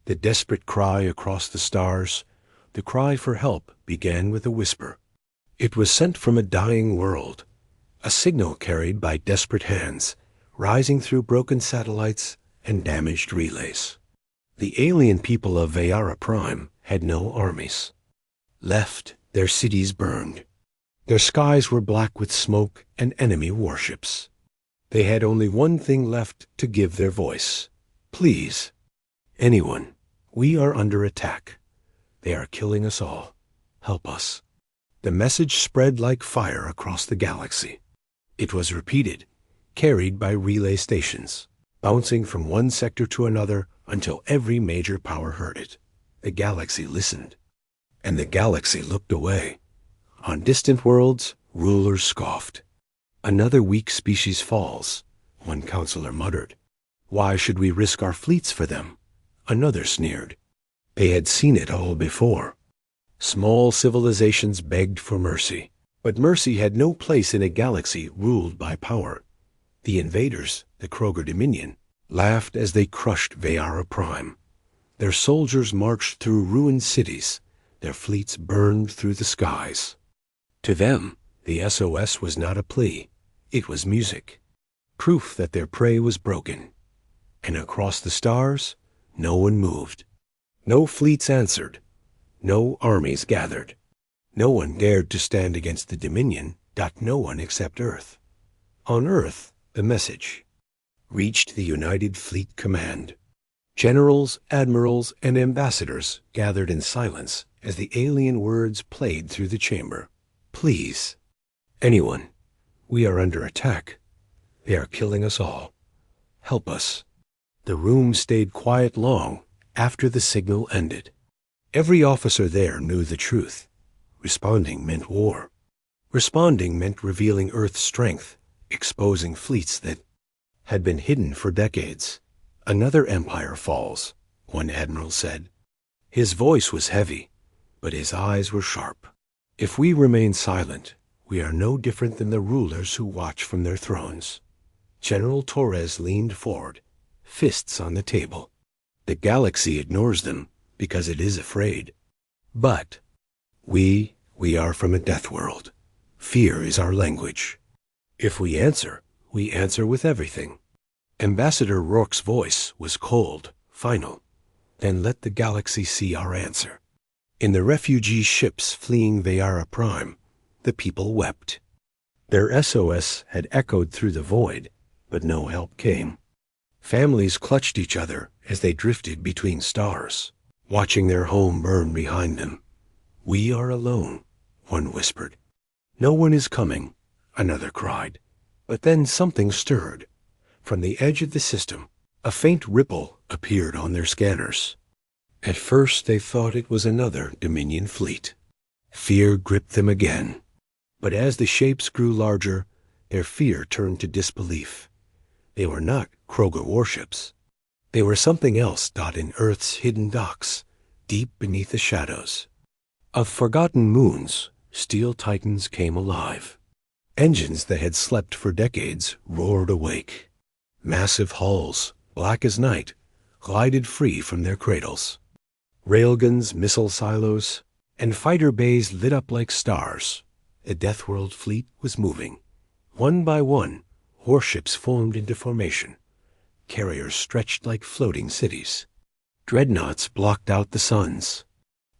The desperate cry across the stars, the cry for help, began with a whisper. It was sent from a dying world, a signal carried by desperate hands, rising through broken satellites and damaged relays. The alien people of Vayara Prime had no armies. Left, their cities burned. Their skies were black with smoke and enemy warships. They had only one thing left to give their voice. Please, anyone, we are under attack. They are killing us all. Help us. The message spread like fire across the galaxy. It was repeated, carried by relay stations, bouncing from one sector to another until every major power heard it. The galaxy listened, and the galaxy looked away. On distant worlds, rulers scoffed. Another weak species falls, one counselor muttered. Why should we risk our fleets for them? Another sneered. They had seen it all before. Small civilizations begged for mercy, but mercy had no place in a galaxy ruled by power. The invaders, the Kroger Dominion, laughed as they crushed Vayara Prime. Their soldiers marched through ruined cities. Their fleets burned through the skies. To them, the SOS was not a plea. It was music, proof that their prey was broken. And across the stars, no one moved. No fleets answered. No armies gathered. No one dared to stand against the Dominion. No one except Earth. On Earth, the message reached the United Fleet Command. Generals, admirals, and ambassadors gathered in silence as the alien words played through the chamber. Please, anyone, we are under attack. They are killing us all. Help us. The room stayed quiet long after the signal ended. Every officer there knew the truth. Responding meant war. Responding meant revealing Earth's strength, exposing fleets that had been hidden for decades. Another empire falls, one admiral said. His voice was heavy, but his eyes were sharp. If we remain silent, we are no different than the rulers who watch from their thrones. General Torres leaned forward, fists on the table. The galaxy ignores them because it is afraid. But we are from a death world. Fear is our language. If we answer with everything. Ambassador Rourke's voice was cold, final. Then let the galaxy see our answer. In the refugee ships fleeing Vayara Prime, the people wept. Their SOS had echoed through the void, but no help came. Families clutched each other as they drifted between stars, watching their home burn behind them. We are alone, one whispered. No one is coming, another cried. But then something stirred. From the edge of the system, a faint ripple appeared on their scanners. At first they thought it was another Dominion fleet. Fear gripped them again. But as the shapes grew larger, their fear turned to disbelief. They were not Kroger warships. They were something else in Earth's hidden docks, deep beneath the shadows. Of forgotten moons, steel titans came alive. Engines that had slept for decades roared awake. Massive hulls, black as night, glided free from their cradles. Railguns, missile silos, and fighter bays lit up like stars. The Deathworld fleet was moving. One by one, warships formed into formation. Carriers stretched like floating cities. Dreadnoughts blocked out the suns.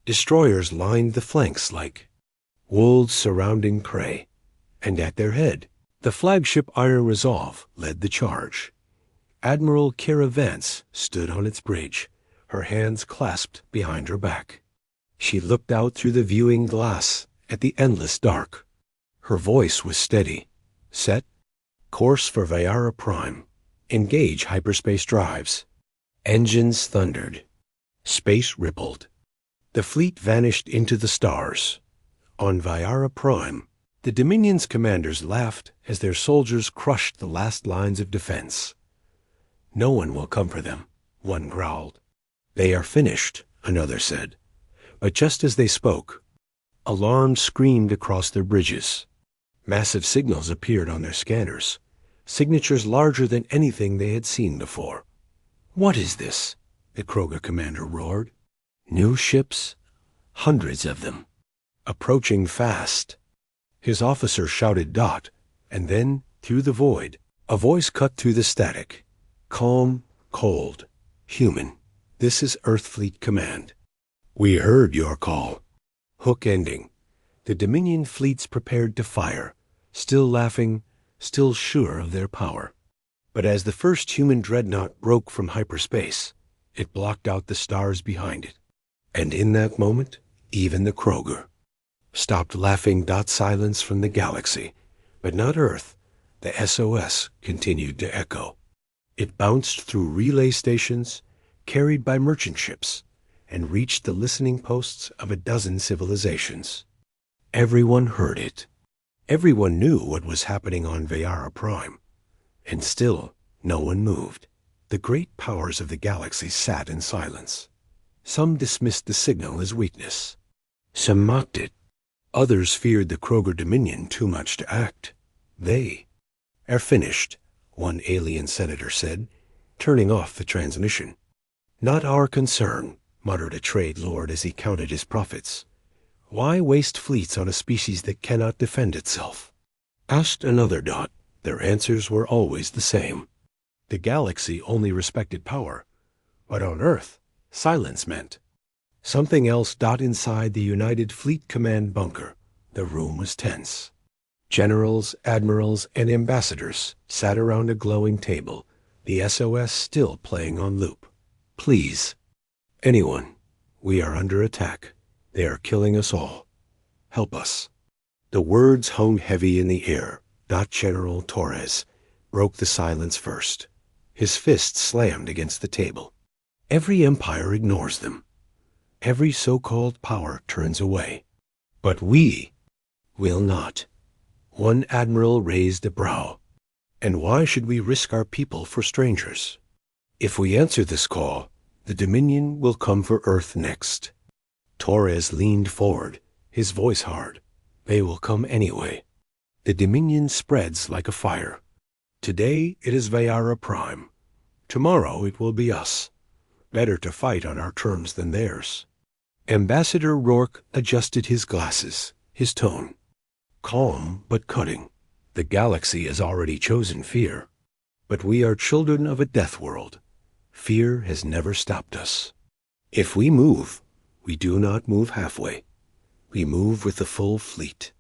Destroyers lined the flanks like wolves surrounding prey. And at their head, the flagship Iron Resolve led the charge. Admiral Kira Vance stood on its bridge, her hands clasped behind her back. She looked out through the viewing glass at the endless dark. Her voice was steady. Set. Course for Vayara Prime. Engage hyperspace drives. Engines thundered. Space rippled. The fleet vanished into the stars. On Vayara Prime, the Dominion's commanders laughed as their soldiers crushed the last lines of defense. No one will come for them, one growled. They are finished, another said. But just as they spoke, alarms screamed across their bridges. Massive signals appeared on their scanners, signatures larger than anything they had seen before. What is this? the Kroger commander roared. New ships, hundreds of them, approaching fast. His officer shouted "Dot," and then, through the void, a voice cut through the static. Calm, cold, human. This is Earth Fleet Command. We heard your call. Hook ending. The Dominion fleets prepared to fire, still laughing, still sure of their power. But as the first human dreadnought broke from hyperspace, it blocked out the stars behind it. And in that moment, even the Kroger stopped laughing. Silence from the galaxy, but not Earth. The SOS continued to echo. It bounced through relay stations, carried by merchant ships, and reached the listening posts of a dozen civilizations. Everyone heard it. Everyone knew what was happening on Vayara Prime. And still, no one moved. The great powers of the galaxy sat in silence. Some dismissed the signal as weakness. Some mocked it. Others feared the Kroger Dominion too much to act. They are finished, one alien senator said, turning off the transmission. Not our concern, muttered a trade lord as he counted his profits. Why waste fleets on a species that cannot defend itself? Asked another Dot. Their answers were always the same. The galaxy only respected power, but on Earth, silence meant something else. Inside the United Fleet Command bunker, the room was tense. Generals, admirals, and ambassadors sat around a glowing table, the SOS still playing on loop. Please, anyone, we are under attack. They are killing us all. Help us. The words hung heavy in the air. General Torres broke the silence first. His fist slammed against the table. Every empire ignores them. Every so-called power turns away. But we will not. One admiral raised a brow. And why should we risk our people for strangers? If we answer this call, the Dominion will come for Earth next. Torres leaned forward, his voice hard. They will come anyway. The Dominion spreads like a fire. Today it is Vayara Prime. Tomorrow it will be us. Better to fight on our terms than theirs. Ambassador Rourke adjusted his glasses, his tone calm but cutting. The galaxy has already chosen fear. But we are children of a death world. Fear has never stopped us. If we move, we do not move halfway. We move with the full fleet.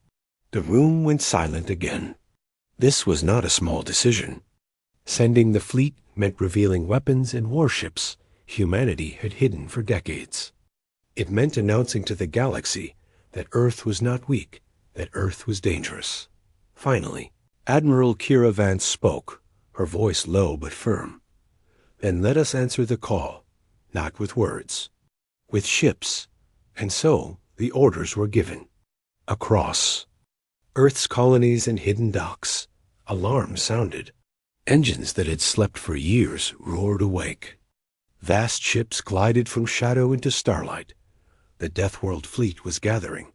The room went silent again. This was not a small decision. Sending the fleet meant revealing weapons and warships humanity had hidden for decades. It meant announcing to the galaxy that Earth was not weak, that Earth was dangerous. Finally, Admiral Kira Vance spoke, her voice low but firm. Then let us answer the call, not with words, with ships. And so the orders were given. Across Earth's colonies and hidden docks, alarms sounded. Engines that had slept for years roared awake. Vast ships glided from shadow into starlight. The Deathworld fleet was gathering.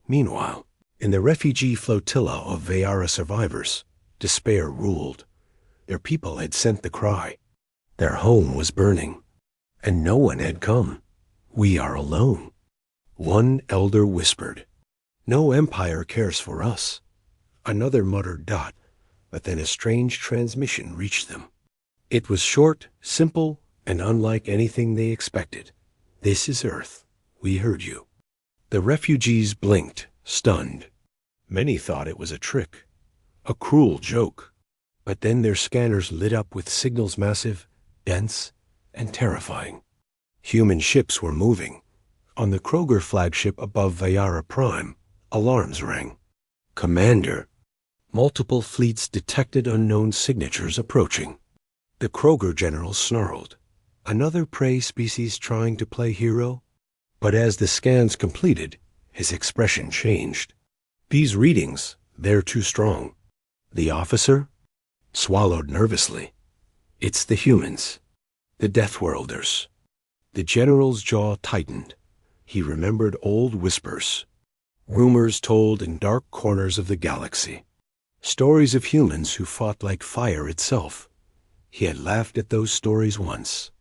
Meanwhile, in the refugee flotilla of Vayara survivors, despair ruled. Their people had sent the cry. Their home was burning, and no one had come. We are alone. One elder whispered, "No empire cares for us." Another muttered "Dot," but then a strange transmission reached them. It was short, simple, and unlike anything they expected. "This is Earth. We heard you." The refugees blinked, stunned. Many thought it was a trick, a cruel joke. But then their scanners lit up with signals massive, dense, and terrifying. Human ships were moving. On the Kroger flagship above Vayara Prime, alarms rang. "Commander!" Multiple fleets detected unknown signatures approaching. The Kroger general snarled. Another prey species trying to play hero? But as the scans completed, his expression changed. "These readings, they're too strong." The officer swallowed nervously. "It's the humans, the Deathworlders." The general's jaw tightened. He remembered old whispers, rumors told in dark corners of the galaxy, stories of humans who fought like fire itself. He had laughed at those stories once.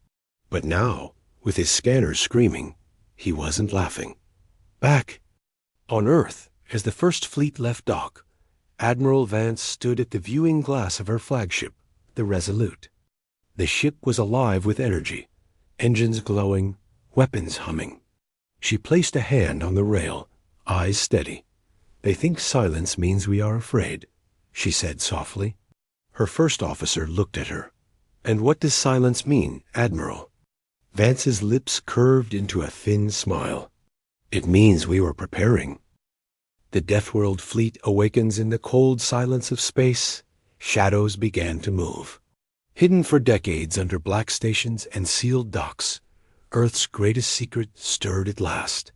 But now With his scanners screaming, he wasn't laughing. Back on Earth, as the first fleet left dock, Admiral Vance stood at the viewing glass of her flagship, the Resolute. The ship was alive with energy, engines glowing, weapons humming. She placed a hand on the rail, eyes steady. "They think silence means we are afraid," she said softly. Her first officer looked at her. "And what does silence mean, Admiral?" Vance's lips curved into a thin smile. "It means we were preparing." The Deathworld fleet awakens in the cold silence of space. Shadows began to move. Hidden for decades under black stations and sealed docks, Earth's greatest secret stirred at last.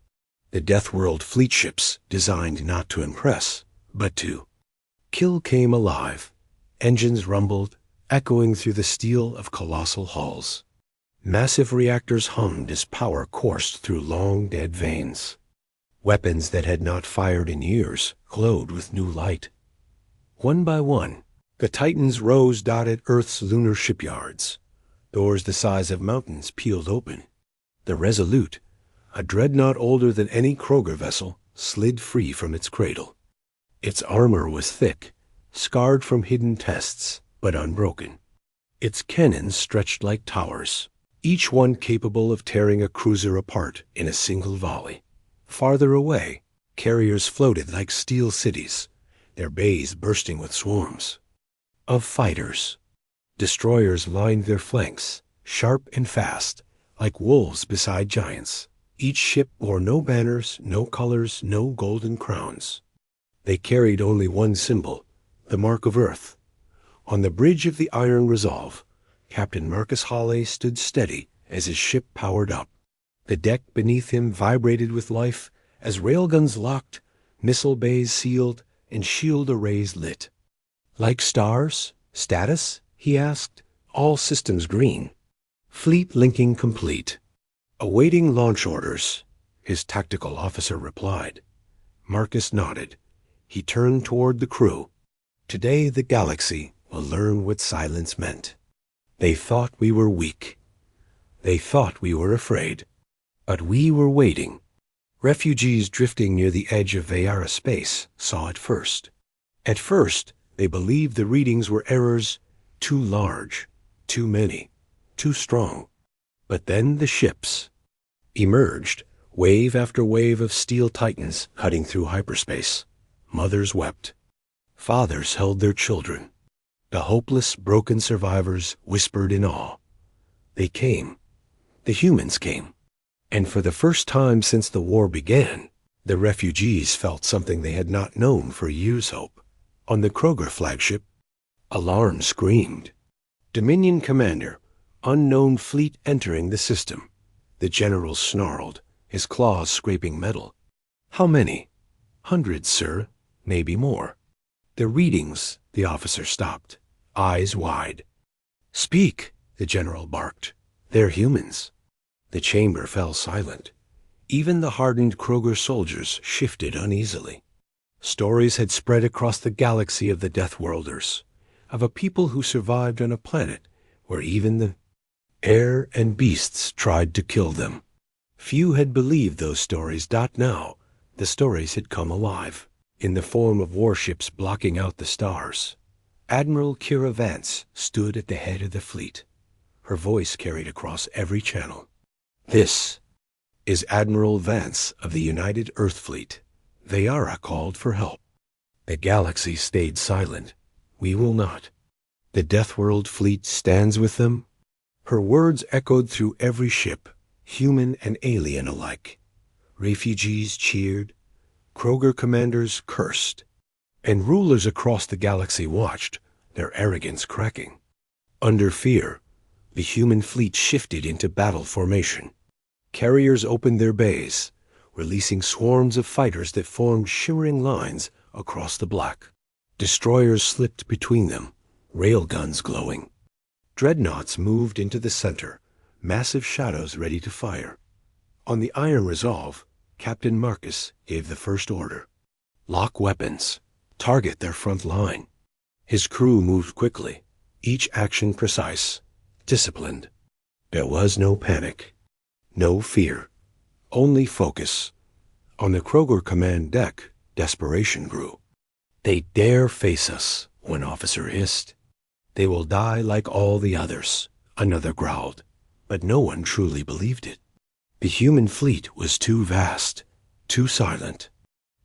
The Deathworld fleet ships, designed not to impress, but to kill, came alive. Engines rumbled, echoing through the steel of colossal hulls. Massive reactors hummed as power coursed through long dead veins. Weapons that had not fired in years glowed with new light. One by one, the Titans rose dotted Earth's lunar shipyards. Doors the size of mountains peeled open. The Resolute, a dreadnought older than any Kroger vessel, slid free from its cradle. Its armor was thick, scarred from hidden tests, but unbroken. Its cannons stretched like towers, each one capable of tearing a cruiser apart in a single volley. Farther away, carriers floated like steel cities, their bays bursting with swarms of fighters. Destroyers lined their flanks, sharp and fast, like wolves beside giants. Each ship bore no banners, no colors, no golden crowns. They carried only one symbol, the mark of Earth. On the bridge of the Iron Resolve, Captain Marcus Hawley stood steady as his ship powered up. The deck beneath him vibrated with life as railguns locked, missile bays sealed, and shield arrays lit. "Like stars? Status?" he asked. "All systems green." "Fleet linking complete. Awaiting launch orders," his tactical officer replied. Marcus nodded. He turned toward the crew. "Today the galaxy will learn what silence meant. They thought we were weak. They thought we were afraid. But we were waiting." Refugees drifting near the edge of Veyara space saw it first. At first, they believed the readings were errors too large, too many, too strong. But then the ships emerged, wave after wave of steel titans cutting through hyperspace. Mothers wept. Fathers held their children. The hopeless, broken survivors whispered in awe. They came. The humans came. And for the first time since the war began, the refugees felt something they had not known for years. Hope. On the Kroger flagship, alarm screamed. "Dominion Commander, unknown fleet entering the system." The general snarled, his claws scraping metal. "How many?" "Hundreds, sir. Maybe more." "The readings," the officer stopped, eyes wide. "Speak," the general barked. "They're humans." The chamber fell silent. Even the hardened Kroger soldiers shifted uneasily. Stories had spread across the galaxy of the Deathworlders, of a people who survived on a planet where even the air and beasts tried to kill them. Few had believed those stories. Now, the stories had come alive, in the form of warships blocking out the stars. Admiral Kira Vance stood at the head of the fleet. Her voice carried across every channel. "This is Admiral Vance of the United Earth Fleet. Veyara called for help. The galaxy stayed silent. We will not. The Deathworld fleet stands with them." Her words echoed through every ship, human and alien alike. Refugees cheered, Kroger commanders cursed, and rulers across the galaxy watched, their arrogance cracking. Under fear, the human fleet shifted into battle formation. Carriers opened their bays, releasing swarms of fighters that formed shimmering lines across the black. Destroyers slipped between them, railguns glowing. Dreadnoughts moved into the center, massive shadows ready to fire. On the Iron Resolve, Captain Marcus gave the first order. "Lock weapons. Target their front line." His crew moved quickly, each action precise, disciplined. There was no panic. No fear, only focus. On the Kroger command deck, desperation grew. "They dare face us," one officer hissed. "They will die like all the others," another growled. But no one truly believed it. The human fleet was too vast, too silent,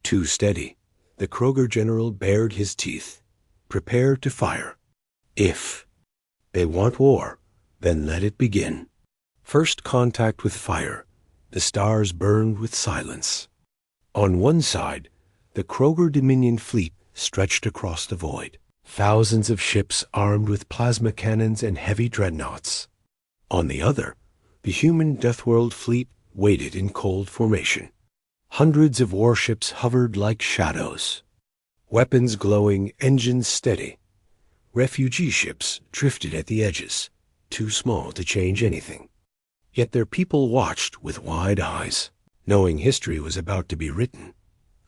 too steady. The Kroger general bared his teeth. Prepare to fire. If they want war, then let it begin. First contact with fire. The stars burned with silence. On one side, the Kroger Dominion fleet stretched across the void. Thousands of ships armed with plasma cannons and heavy dreadnoughts. On the other, the human Deathworld fleet waited in cold formation. Hundreds of warships hovered like shadows. Weapons glowing, engines steady. Refugee ships drifted at the edges, too small to change anything. Yet their people watched with wide eyes, knowing history was about to be written.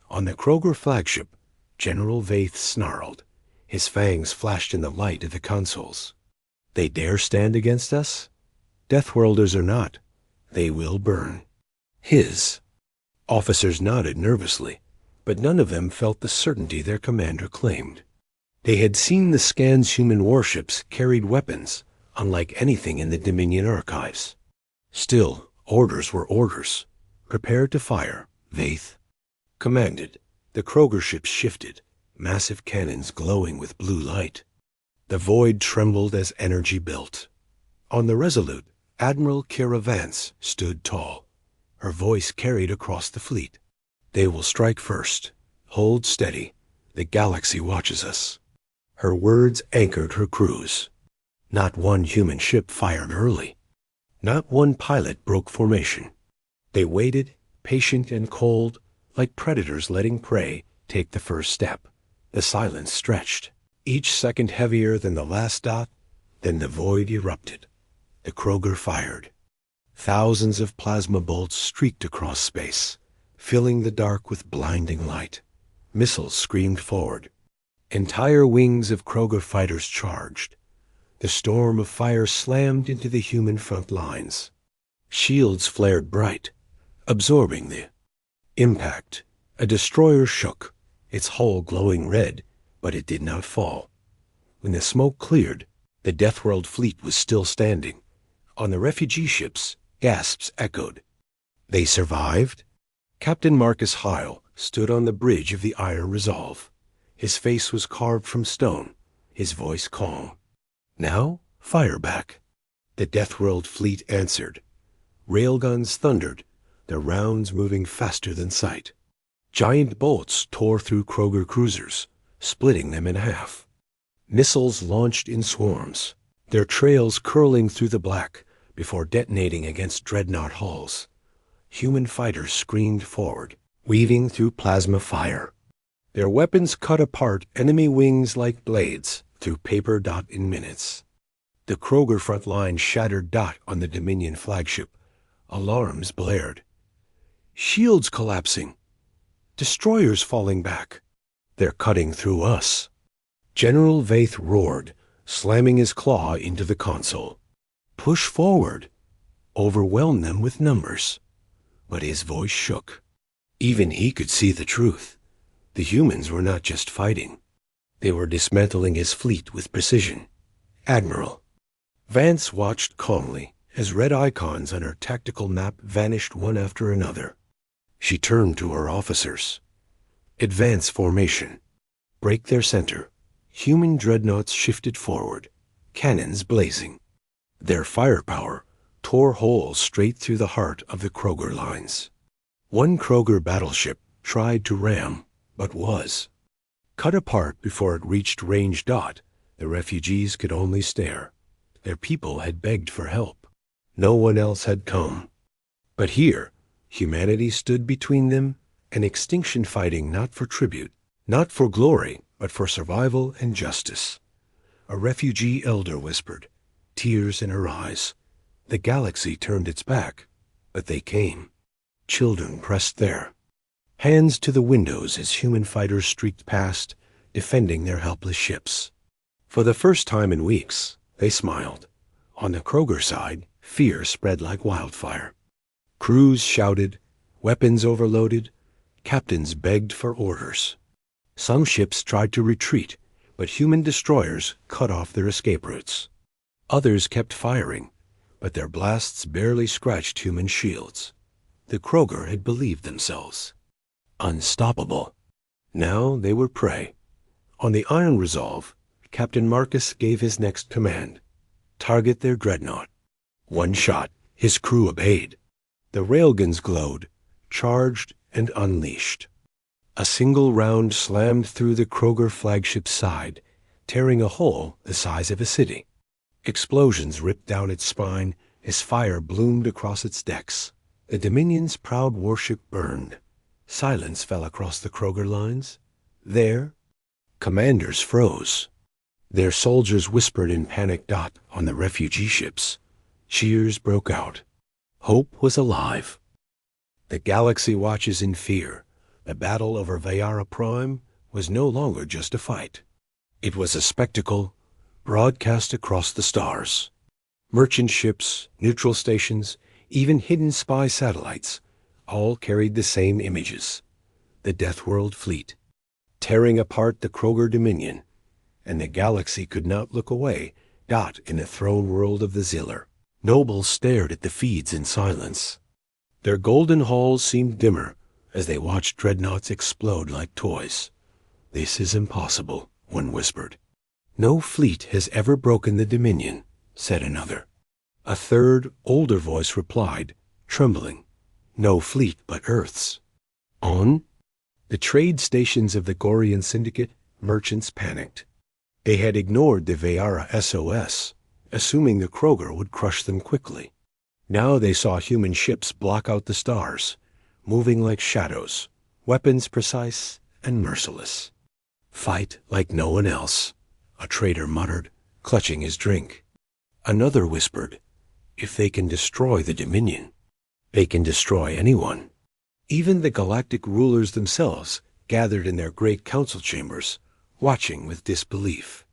On the Kroger flagship, General Vaith snarled. His fangs flashed in the light of the consoles. "They dare stand against us? Deathworlders or not, they will burn." His officers nodded nervously, but none of them felt the certainty their commander claimed. They had seen the scans human warships carried weapons, unlike anything in the Dominion archives. Still, orders were orders. "Prepare to fire," Vaith commanded. The Kroger ships shifted, massive cannons glowing with blue light. The void trembled as energy built. On the Resolute, Admiral Kira Vance stood tall. Her voice carried across the fleet. "They will strike first. Hold steady. The galaxy watches us." Her words anchored her crews. Not one human ship fired early. Not one pilot broke formation. They waited, patient and cold, like predators letting prey take the first step. The silence stretched, each second heavier than the last dot. Then the void erupted. The Kroger fired. Thousands of plasma bolts streaked across space, filling the dark with blinding light. Missiles screamed forward. Entire wings of Kroger fighters charged. The storm of fire slammed into the human front lines. Shields flared bright, absorbing the impact. A destroyer shook, its hull glowing red, but it did not fall. When the smoke cleared, the Deathworld fleet was still standing. On the refugee ships, gasps echoed. They survived? Captain Marcus Heil stood on the bridge of the Iron Resolve. His face was carved from stone, his voice calm. "Now, fire back." The Deathworld fleet answered. Railguns thundered, their rounds moving faster than sight. Giant bolts tore through Kroger cruisers, splitting them in half. Missiles launched in swarms, their trails curling through the black before detonating against dreadnought hulls. Human fighters screamed forward, weaving through plasma fire. Their weapons cut apart enemy wings like blades through paper dot in minutes. The Kroger front line shattered dot on the Dominion flagship. Alarms blared. "Shields collapsing. Destroyers falling back. They're cutting through us." General Vaith roared, slamming his claw into the console. "Push forward. Overwhelm them with numbers." But his voice shook. Even he could see the truth. The humans were not just fighting. They were dismantling his fleet with precision. "Admiral." Vance watched calmly as red icons on her tactical map vanished one after another. She turned to her officers. "Advance formation. Break their center." Human dreadnoughts shifted forward, cannons blazing. Their firepower tore holes straight through the heart of the Kroger lines. One Kroger battleship tried to ram, but was cut apart before it reached range dot. The refugees could only stare. Their people had begged for help. No one else had come. But here, humanity stood between them and extinction, fighting not for tribute, not for glory, but for survival and justice. A refugee elder whispered, tears in her eyes. The galaxy turned its back, but they came. Children pressed there. Hands to the windows as human fighters streaked past, defending their helpless ships. For the first time in weeks, they smiled. On the Kroger side, fear spread like wildfire. Crews shouted, weapons overloaded, captains begged for orders. Some ships tried to retreat, but human destroyers cut off their escape routes. Others kept firing, but their blasts barely scratched human shields. The Kroger had believed themselves unstoppable. Now they were prey. On the Iron Resolve, Captain Marcus gave his next command: target their dreadnought. One shot, his crew obeyed. The railguns glowed, charged, and unleashed. A single round slammed through the Kroger flagship's side, tearing a hole the size of a city. Explosions ripped down its spine as fire bloomed across its decks. The Dominion's proud warship burned. Silence fell across the Kroger lines. There, commanders froze. Their soldiers whispered in panic on the refugee ships. Cheers broke out. Hope was alive. The galaxy watches in fear. The battle over Vayara Prime was no longer just a fight. It was a spectacle broadcast across the stars. Merchant ships, neutral stations, even hidden spy satellites, all carried the same images. The Deathworld fleet, tearing apart the Kroger Dominion, and the galaxy could not look away, in the throne world of the Ziller. Nobles stared at the feeds in silence. Their golden halls seemed dimmer as they watched dreadnoughts explode like toys. "This is impossible," one whispered. "No fleet has ever broken the Dominion," said another. A third, older voice replied, trembling, "No fleet but Earth's." On the trade stations of the Gorian Syndicate, merchants panicked. They had ignored the Vayara SOS, assuming the Kroger would crush them quickly. Now they saw human ships block out the stars, moving like shadows, weapons precise and merciless. "Fight like no one else," a trader muttered, clutching his drink. Another whispered, "If they can destroy the Dominion, they can destroy anyone." Even the galactic rulers themselves gathered in their great council chambers, watching with disbelief.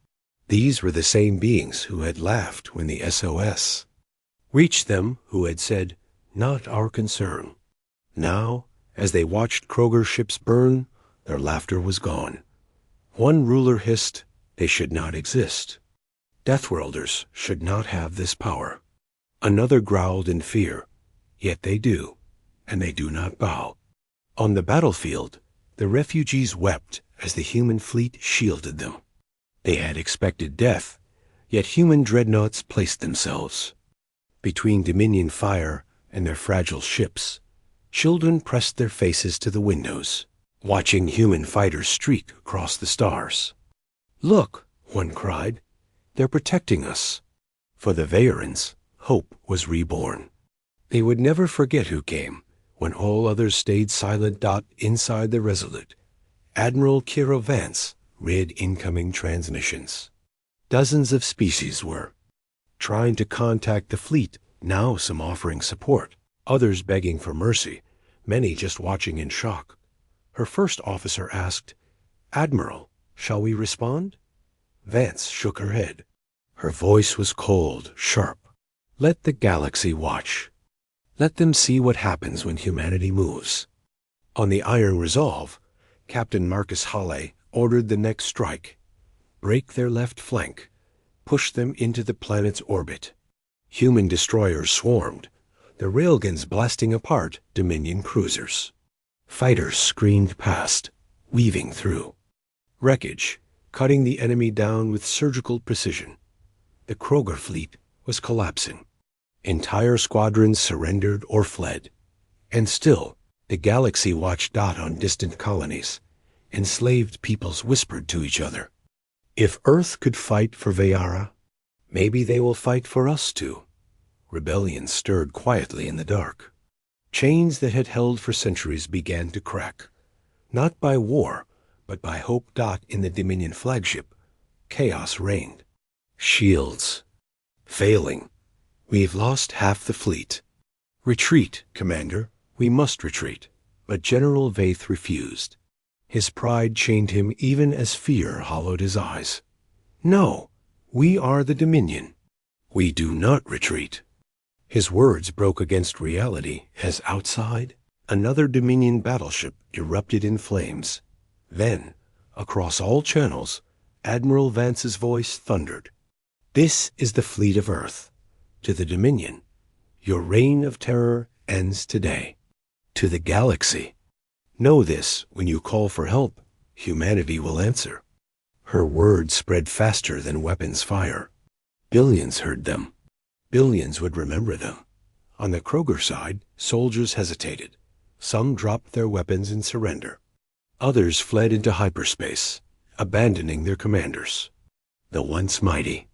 These were the same beings who had laughed when the SOS reached them, who had said, "Not our concern." Now, as they watched Kroger ships burn, their laughter was gone. One ruler hissed, "They should not exist. Deathworlders should not have this power." Another growled in fear, "Yet they do, and they do not bow." On the battlefield, the refugees wept as the human fleet shielded them. They had expected death, yet human dreadnoughts placed themselves. Between Dominion fire and their fragile ships, children pressed their faces to the windows, watching human fighters streak across the stars. "Look," one cried, "they're protecting us." For the Vayarans, hope was reborn. They would never forget who came when all others stayed silent. Inside the Resolute, Admiral Kiro Vance read incoming transmissions. Dozens of species were trying to contact the fleet, now some offering support, others begging for mercy, many just watching in shock. Her first officer asked, "Admiral, shall we respond?" Vance shook her head. Her voice was cold, sharp. "Let the galaxy watch. Let them see what happens when humanity moves." On the Iron Resolve, Captain Marcus Halley ordered the next strike. Break their left flank. Push them into the planet's orbit. Human destroyers swarmed, the railguns blasting apart Dominion cruisers. Fighters screamed past, weaving through. Wreckage, cutting the enemy down with surgical precision. The Kroger fleet was collapsing. Entire squadrons surrendered or fled. And still, the galaxy watched on distant colonies. Enslaved peoples whispered to each other, "If Earth could fight for Vayara, maybe they will fight for us too." Rebellion stirred quietly in the dark. Chains that had held for centuries began to crack. Not by war, but by hope. In the Dominion flagship, chaos reigned. Shields failing. "We've lost half the fleet." "Retreat, Commander. We must retreat." But General Vaith refused. His pride chained him even as fear hollowed his eyes. "No, we are the Dominion. We do not retreat." His words broke against reality as outside, another Dominion battleship erupted in flames. Then, across all channels, Admiral Vance's voice thundered. "This is the fleet of Earth. To the Dominion, your reign of terror ends today. To the galaxy, know this: when you call for help, humanity will answer." Her words spread faster than weapons fire. Billions heard them. Billions would remember them. On the Kroger side, soldiers hesitated. Some dropped their weapons in surrender. Others fled into hyperspace, abandoning their commanders. The once mighty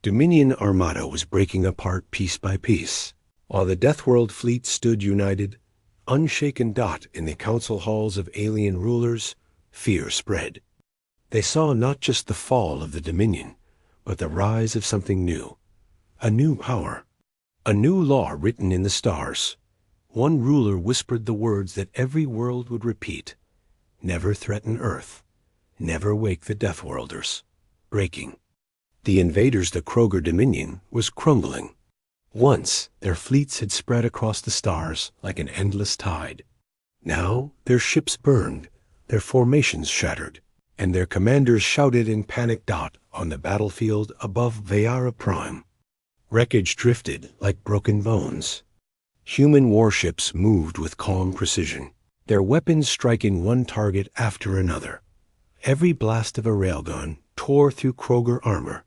Dominion Armada was breaking apart piece by piece, while the Deathworld fleet stood united, unshaken dot in the council halls of alien rulers. Fear spread. They saw not just the fall of the Dominion, but the rise of something new. A new power. A new law written in the stars. One ruler whispered the words that every world would repeat. Never threaten Earth. Never wake the Deathworlders. Breaking. The invaders, the Kroger Dominion, was crumbling. Once, their fleets had spread across the stars like an endless tide. Now, their ships burned, their formations shattered, and their commanders shouted in panic dot on the battlefield above Vayara Prime. Wreckage drifted like broken bones. Human warships moved with calm precision, their weapons striking one target after another. Every blast of a railgun tore through Kroger armor.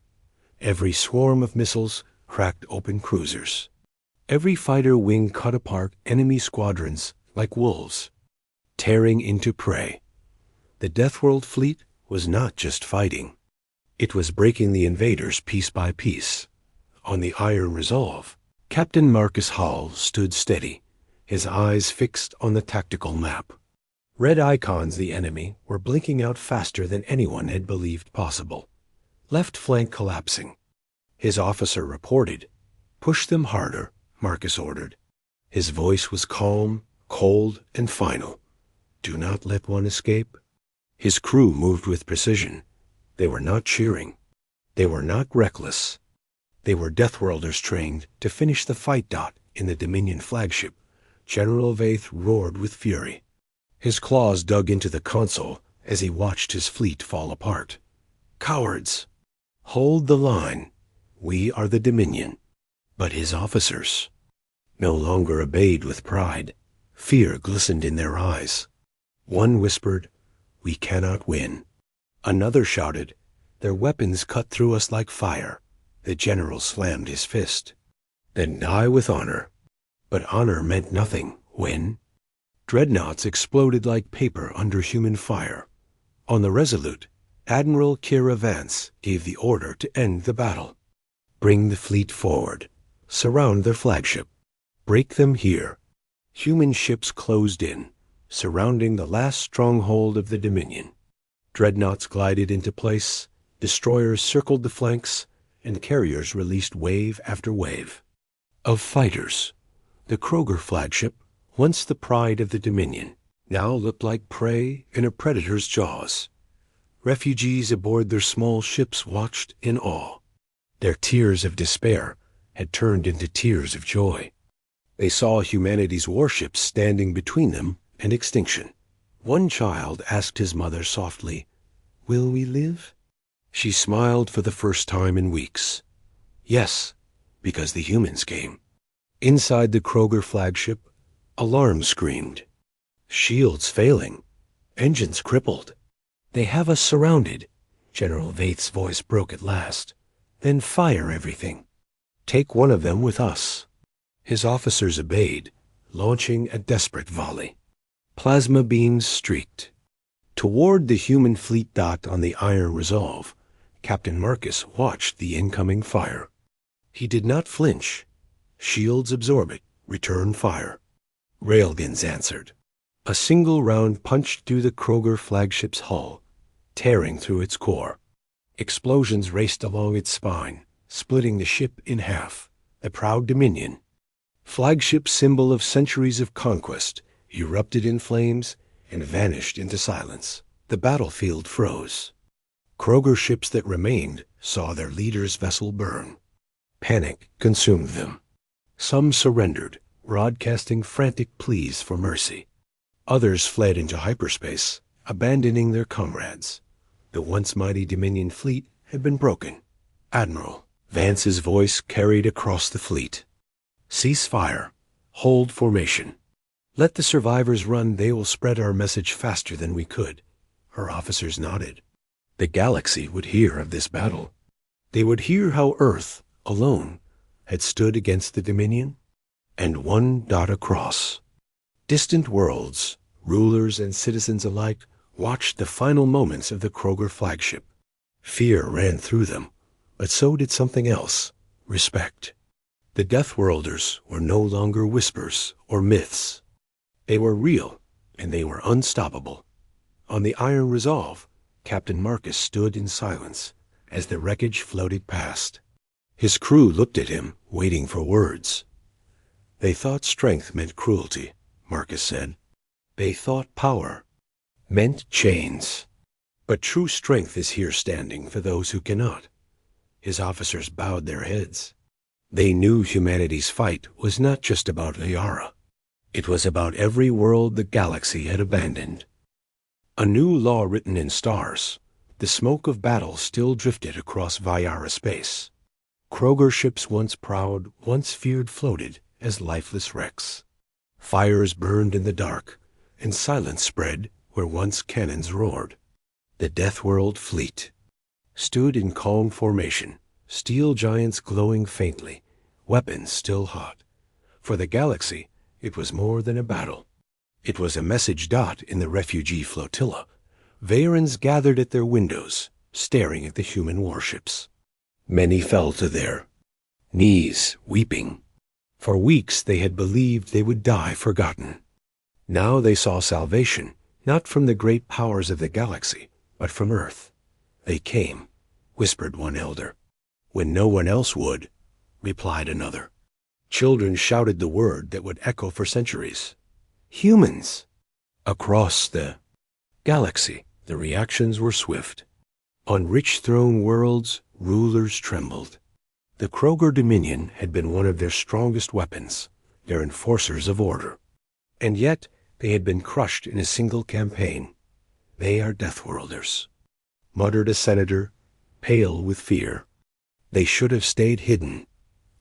Every swarm of missiles cracked open cruisers. Every fighter wing cut apart enemy squadrons like wolves, tearing into prey. The Deathworld fleet was not just fighting. It was breaking the invaders piece by piece. On the Iron Resolve, Captain Marcus Hall stood steady, his eyes fixed on the tactical map. Red icons, the enemy, were blinking out faster than anyone had believed possible. Left flank collapsing. His officer reported. "Push them harder," Marcus ordered. His voice was calm, cold, and final. "Do not let one escape." His crew moved with precision. They were not cheering. They were not reckless. They were Deathworlders trained to finish the fight dot in the Dominion flagship. General Vaith roared with fury. His claws dug into the console as he watched his fleet fall apart. "Cowards! Hold the line. We are the Dominion." But his officers no longer obeyed with pride. Fear glistened in their eyes. One whispered, "We cannot win." Another shouted, "Their weapons cut through us like fire." The general slammed his fist. "Then die with honor." But honor meant nothing when dreadnoughts exploded like paper under human fire. On the Resolute, Admiral Kira Vance gave the order to end the battle. "Bring the fleet forward. Surround their flagship. Break them here." Human ships closed in, surrounding the last stronghold of the Dominion. Dreadnoughts glided into place, destroyers circled the flanks, and carriers released wave after wave of fighters. The Kroger flagship, once the pride of the Dominion, now looked like prey in a predator's jaws. Refugees aboard their small ships watched in awe. Their tears of despair had turned into tears of joy. They saw humanity's warships standing between them and extinction. One child asked his mother softly, "Will we live?" She smiled for the first time in weeks. Yes, because the humans came. Inside the Kroger flagship, alarms screamed. Shields failing. Engines crippled. "They have us surrounded." General Vaith's voice broke at last. "Then fire everything. Take one of them with us." His officers obeyed, launching a desperate volley. Plasma beams streaked. Toward the human fleet dot on the Iron Resolve, Captain Marcus watched the incoming fire. He did not flinch. Shields absorb it, return fire. Railguns answered. A single round punched through the Kroger flagship's hull, tearing through its core. Explosions raced along its spine, splitting the ship in half. The proud Dominion, flagship symbol of centuries of conquest, erupted in flames and vanished into silence. The battlefield froze. Kroger ships that remained saw their leader's vessel burn. Panic consumed them. Some surrendered, broadcasting frantic pleas for mercy. Others fled into hyperspace, abandoning their comrades. The once mighty Dominion fleet had been broken. Admiral Vance's voice carried across the fleet. "Cease fire. Hold formation. Let the survivors run. They will spread our message faster than we could." Her officers nodded. The galaxy would hear of this battle. They would hear how Earth, alone, had stood against the Dominion. And one dot across. Distant worlds, rulers and citizens alike, watched the final moments of the Kroger flagship. Fear ran through them, but so did something else: respect. The Deathworlders were no longer whispers or myths. They were real, and they were unstoppable. On the Iron Resolve, Captain Marcus stood in silence as the wreckage floated past. His crew looked at him, waiting for words. "They thought strength meant cruelty," Marcus said. "They thought power meant chains. But true strength is here standing for those who cannot." His officers bowed their heads. They knew humanity's fight was not just about Viara. It was about every world the galaxy had abandoned. A new law written in stars. The smoke of battle still drifted across Viara space. Kroger ships once proud, once feared, floated as lifeless wrecks. Fires burned in the dark, and silence spread where once cannons roared. The Deathworld fleet stood in calm formation, steel giants glowing faintly, weapons still hot. For the galaxy, it was more than a battle. It was a message dot in the refugee flotilla. Vayrans gathered at their windows, staring at the human warships. Many fell to their knees, weeping. For weeks they had believed they would die forgotten. Now they saw salvation, not from the great powers of the galaxy, but from Earth. "They came," whispered one elder. "When no one else would," replied another. Children shouted the word that would echo for centuries. "Humans!" Across the galaxy, the reactions were swift. On rich throne worlds, rulers trembled. The Kroger Dominion had been one of their strongest weapons, their enforcers of order. And yet they had been crushed in a single campaign. "They are Deathworlders," muttered a senator, pale with fear. "They should have stayed hidden,"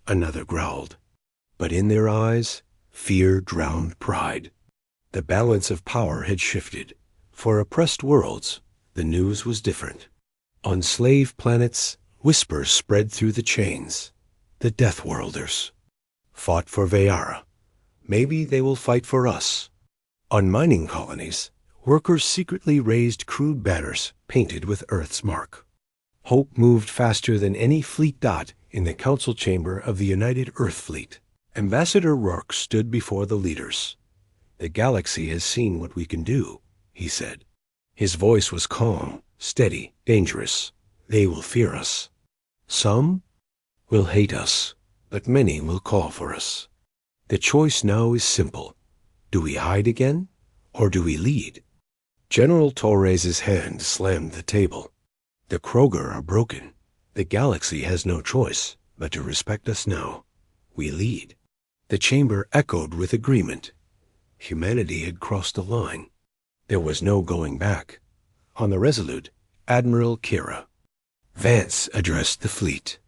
another growled. But in their eyes, fear drowned pride. The balance of power had shifted. For oppressed worlds, the news was different. On slave planets, whispers spread through the chains. The Deathworlders fought for Viara. Maybe they will fight for us. On mining colonies, workers secretly raised crude banners painted with Earth's mark. Hope moved faster than any fleet dot in the council chamber of the United Earth Fleet. Ambassador Rourke stood before the leaders. "The galaxy has seen what we can do," he said. His voice was calm, steady, dangerous. "They will fear us. Some will hate us, but many will call for us. The choice now is simple. Do we hide again, or do we lead?" General Torres's hand slammed the table. "The Kroger are broken. The galaxy has no choice but to respect us now. We lead." The chamber echoed with agreement. Humanity had crossed a line. There was no going back. On the Resolute, Admiral Kira Vance addressed the fleet.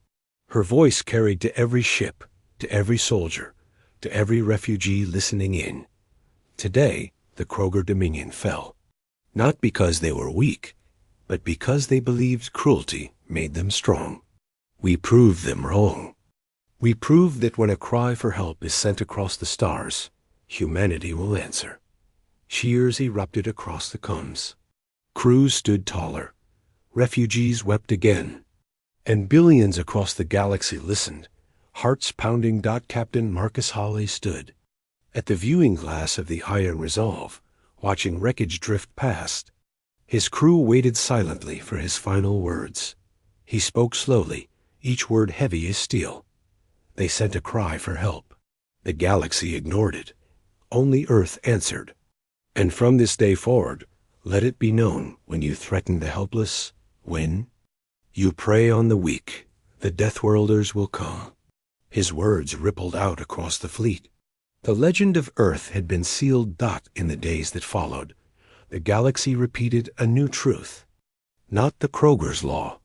Her voice carried to every ship, to every soldier, to every refugee listening in. Today, the Kroger Dominion fell. Not because they were weak, but because they believed cruelty made them strong. We proved them wrong. We proved that when a cry for help is sent across the stars, humanity will answer. Cheers erupted across the comms. Crews stood taller. Refugees wept again. And billions across the galaxy listened. Hearts pounding. Captain Marcus Hawley stood at the viewing glass of the Iron Resolve, watching wreckage drift past. His crew waited silently for his final words. He spoke slowly, each word heavy as steel. They sent a cry for help. The galaxy ignored it. Only Earth answered. And from this day forward, let it be known, when you threaten the helpless, when you prey on the weak, the Deathworlders will come. His words rippled out across the fleet. The legend of Earth had been sealed. In the days that followed, the galaxy repeated a new truth. Not the Kroger's law,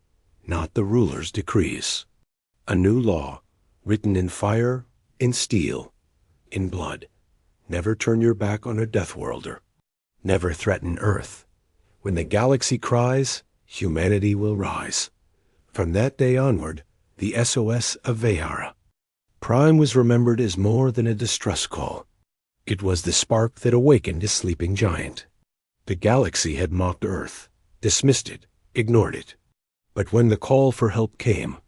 not the ruler's decrees. A new law, written in fire, in steel, in blood. Never turn your back on a Deathworlder. Never threaten Earth. When the galaxy cries, humanity will rise. From that day onward, the SOS of Vehara. Prime was remembered as more than a distress call. It was the spark that awakened a sleeping giant. The galaxy had mocked Earth, dismissed it, ignored it. But when the call for help came,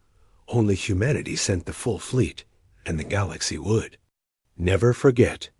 only humanity sent the full fleet, and the galaxy would. Never forget,